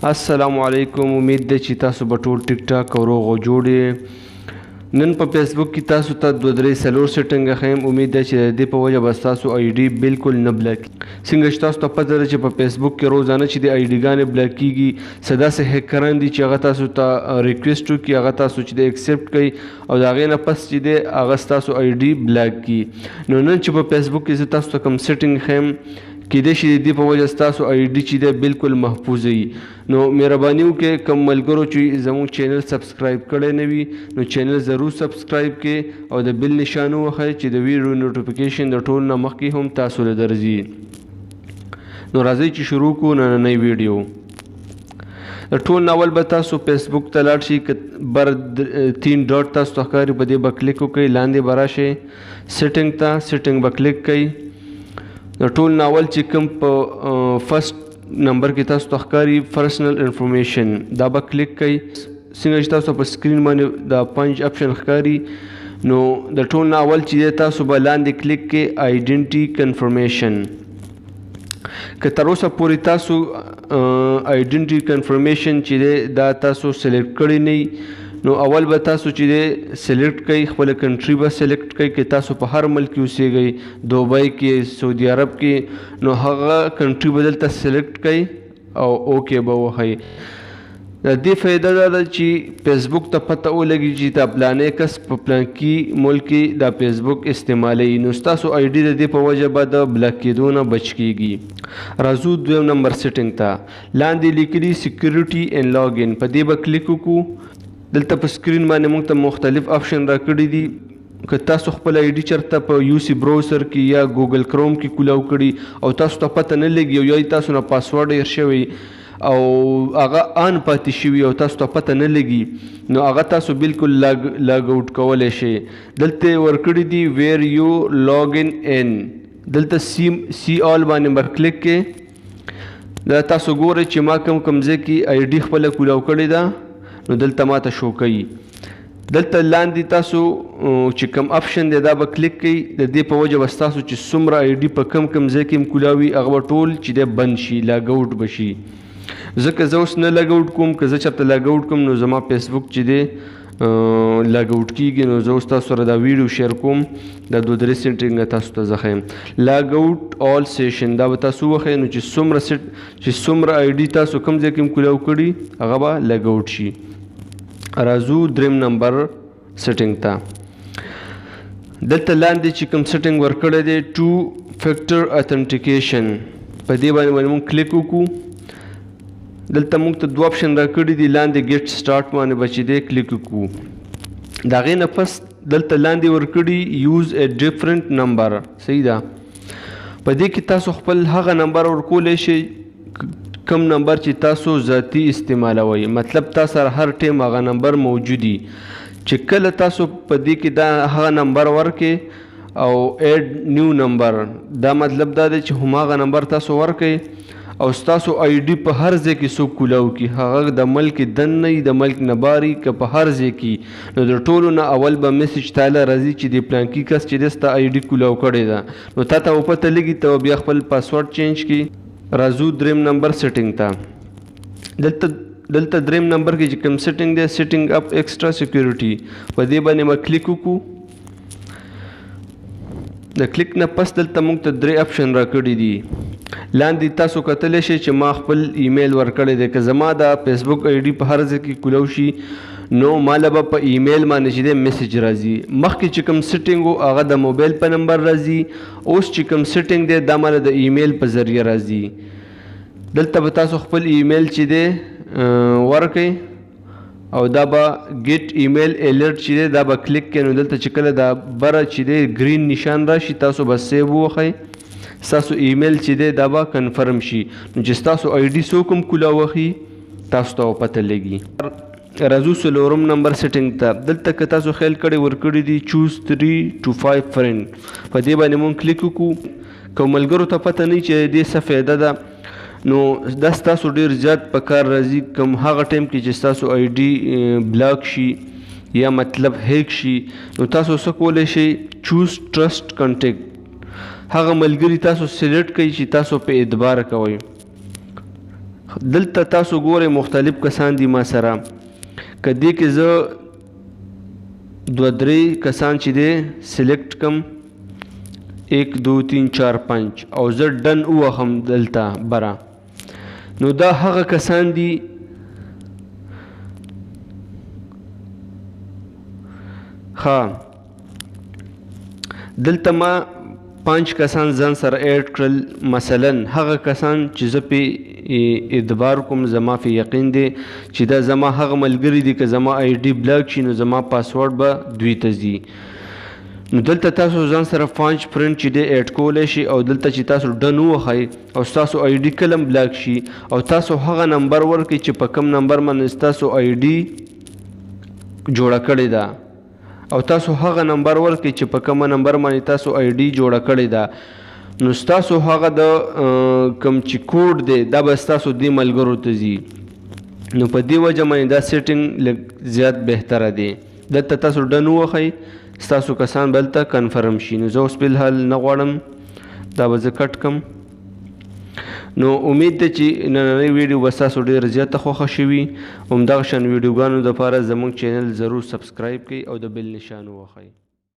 السلام علیکم. امید ده چې تاسو به ټول ټیک ټاک او روغ او جوړ یې. نن په فیسبوک کې تاسو ته 2-3 سیټنګ ښیم. امید ده چې د دې په وجه به ستاسو آی ډي بالکل نه بلاک څنګه چې تاسو ته پته ده چې په فیسبوک کې روزانه چې د آی ډي ګانې بلاک کېږي. څه داسې هیکران دي چې هغه تاسو ته ریکویسټ وکړي، هغه تاسو چې د ایکسپټ کوي او د هغې نه پس چې دی هغه ستاسو آی ډي بلاک کړي. نو نن چې په فیسبوک کې زه تاسو ته کوم سیټنګ ښیم کېدای شي د دې په وجه ستاسو آی ډي چې دی بالکل محفوظ وي. نو مهرباني وکړئ کوم ملګرو چې زموږ چینل سبسکرایب کړی نه وي نو چینل ضرور سبسکرایب کړئ او د بیل نشان ووهئ چې د ویډیو نوټیفیکیشن د ټول نه مخکې هم تاسو له درځي. نو راځئ چې شروع کړو نننۍ ویډیو. د ټول ناول به تاسو فیسبوک ته لاړ شئ، بر 3 ډاټ تاسو ته ښکاري، په دې به کلیک وکړئ، لاندې به راشئ سیټنګ ته، سیټنګ به کلیک کړئ. د ټول ناول چې کوم په فرست نمبر کې تاسو ته ښکاري پرسنل انفارمیشن، دا به کلیک کړئ. څنګه چې تاسو په سکرین باندې دا 5 اپشن ښکاري نو د ټول ناول چې دی تاسو به لاندې کلیک کړئ آیډنټي کنفرمیشن. که تر اوسه پورې تاسو آیډنټي کنفرمیشن چې دی دا تاسو سلیکټ کړی نه نو اول به تاسو چې دی سلیکټ کړئ، خپل کنټري به سلیکټ کړئ. که تاسو په هر ملک کې اوسیږئ، دوبۍ کې، سعودي عرب کې، نو هغه کنټري به دلته سلیکټ کړئ او اوکې به ووهئ. د دې فایده دا ده چې فیسبوک ته پته ولګي چې دا پلانې کس په پلانکي ملک کې دا فیسبوک استعمالوي، نو ستاسو آی ډي د دې په وجه به د بلاک کېدو نه بچ کېږي. راځو 2 نمبر سیټنګ ته. لاندې لیکلي سیکیورټي اینډ لاګ ان، په دې به کلیک وکړو. دلته په سکرین باندې موږ ته مختلف اپشن راکړي دي. که تاسو خپل آی ډي چېرته په یو سی براوزر کې یا ګوګل کروم کې کولاو کړي او تاسو ته پته نه لګي او یا تاسو نه پاسورډ هیر شوی او هغه ان پاتې شوي او تاسو ته پته نه لګي نو هغه تاسو بالکل لاګ آوټ کولی شئ. دلته ورکړي دي ویر یو لاګ ان، دلته سی آل باندې به کلیک کړئ. دا تاسو ګورئ چې ما کوم ځای کې آی ډي خپله کولاو کړې ده نو دلته ماته شو کوي. دلته لاندې تاسو چې کوم اپشن دی دا به کلیک کوئ. د دې په وجه به ستاسو چې څومره آی ډي په کوم ځای کې کولاوي هغه به ټول چې دی بند شي، لاګ آوټ به شي. ځکه زه اوس نه لاګ آوټ کوم، که زه چېرته لاګ آوټ کوم نو زما فیسبوک چې دی لاګ آوټ کېږي. نو زه اوس تاسو سره دا ویډیو شیر کوم، دا 2-3 سیټنګ تاسو ته زه ښیم. لاګ آوټ آل سیشن دا به تاسو وښیي نو چې څومره آی ډي تاسو کوم ځای کې کولاو کړي هغه به لاګ آوټ شي. راځو 3 نمبر سیټنګ ته. دلته لاندې چې کوم سیټنګ ورکړی دی 2 فیکټر اتنټیکیشن، په دې باندې موږ کلیک وکړو. دلته موږ ته 2 اپشن راکړي دي، لاندې ګیټ سټارټ باندې به چې دی کلیک وکړو. د هغې نه پس دلته لاندې ورکړي یوز ا ډفرنٹ نمبر، صحیح ده. په دې کې تاسو خپل هغه نمبر ورکولی شئ کم نمبر چې تاسو ذاتی استعمالوئ، مطلب تاسو سره هر ټیم هغه نمبر موجودي. چې کله تاسو په دې کې دا هغه نمبر ورکړئ او ایډ نیو نمبر، دا مطلب دا دی چې هماغه نمبر تاسو ورکړئ او ستاسو آی ډي په هر ځای کې څوک کولاو کړي، هغه د ملک دننه وي، د ملک نه بار وي، که په هر ځای کې، نو د ټولو نه اول به میسج تاله راځي چې د پلانکي کس چې دی ستا آی ډي کولاو کړې ده. نو تا ته به پته لګي ته بیا خپل پاسورډ چینج کړي. راځو 3 نمبر سیټنګ ته. دلته 3 نمبر کې چې کوم سیټنګ دی سیټنګ اپ ایکسټرا سیکیورټي، په دې باندې به کلیک وکړو. د کلیک نه پس دلته موږ ته 3 اپشن راکړي دي. لاندې تاسو کتلی شئ چې ما خپل ایمیل ورکړی دی. که زما د فیسبوک آی ډي په هر ځای کې کولاو شي نو ماله به په ایمیل باندې چې دی میسج راځي. مخکې چې کوم سیټنګ و هغه د موبایل په نمبر راځي، اوس چې کوم سیټنګ دی دا ماله د ایمیل په ذریعه راځي. دلته به تاسو خپل ایمیل چې دی ورکړئ او دا به ګیټ ایمیل الرټ چې دی دا به کلیک کړئ. نو دلته چې کله دا بره چې دی ګرین نشان راشي تاسو به سیو ووهئ، ستاسو ایمیل چې دی دا به کنفرم شي. نو چې ستاسو آی ډي څوک هم کولاوخي تاسو ته پته لګي. راځو 4 نمبر سیټنګ ته. دلته که تاسو خیال کړی ورکړي دي چوز 3 to 5 فرینډ، په دې باندې مونږ کلیک وکړو. که ملګرو ته پته نه چې دې څه فایده ده نو دا ستاسو ډېر زیات په کار راځي. کوم هغه ټایم کې چې ستاسو آی ډي بلاک شي یا مطلب هیک شي نو تاسو څه کولی شئ چوز ټرسټ کانټیکټ، هغه ملګري تاسو سلیکټ کړئ چې تاسو په اعتبار کوئ. دلته تاسو ګورئ مختلف کسان دي ما سره که دې کې زه 2-3 کسان چې دی سلیکټ کم 1 2 3 4 5 او زه ډن ووهم دلته بره نو دا هغه کسان دي دلته ما 5 کسان ځان سره اډ کړل مثلا هغه کسان چې زه پې اعتبار کوم زما په یقین دی چې دا زما هغه ملګري دي که زما آی ډي بلاک شي نو زما پاسورډ به دوی ته ځي نو دلته تاسو ځان سره 5 فرند چې دی اډ کولی شي او دلته چې تاسو ډن ووهئ او ستاسو آی ډي کله بلاک شي او تاسو هغه نمبر ورکړئ چې په کوم نمبر باندې ستاسو آی ډي جوړه کړې ده او تاسو هغه نمبر ورکړئ چې په کومه نمبر باندې تاسو آی ډي جوړه کړې ده نو ستاسو هغه د کوم چې کوډ دی دا به ستاسو دې ملګرو ته ځي نو په دې وجه باندې دا سیټینګ لږ زیات بهتره دی دلته تاسو ډن ووهئ ستاسو کسان به هلته کنفرم شي نو زه اوس فلحال نه غواړم دا به زه کټ کم نو امید ده چې نننۍ ویډیو به ستاسو ډېره زیاته خوښه شوي همدغه شان ویډیوګانو دپاره زموږ چینل ضرور سبسکرایب کړئ او د بیل نشان ووهئ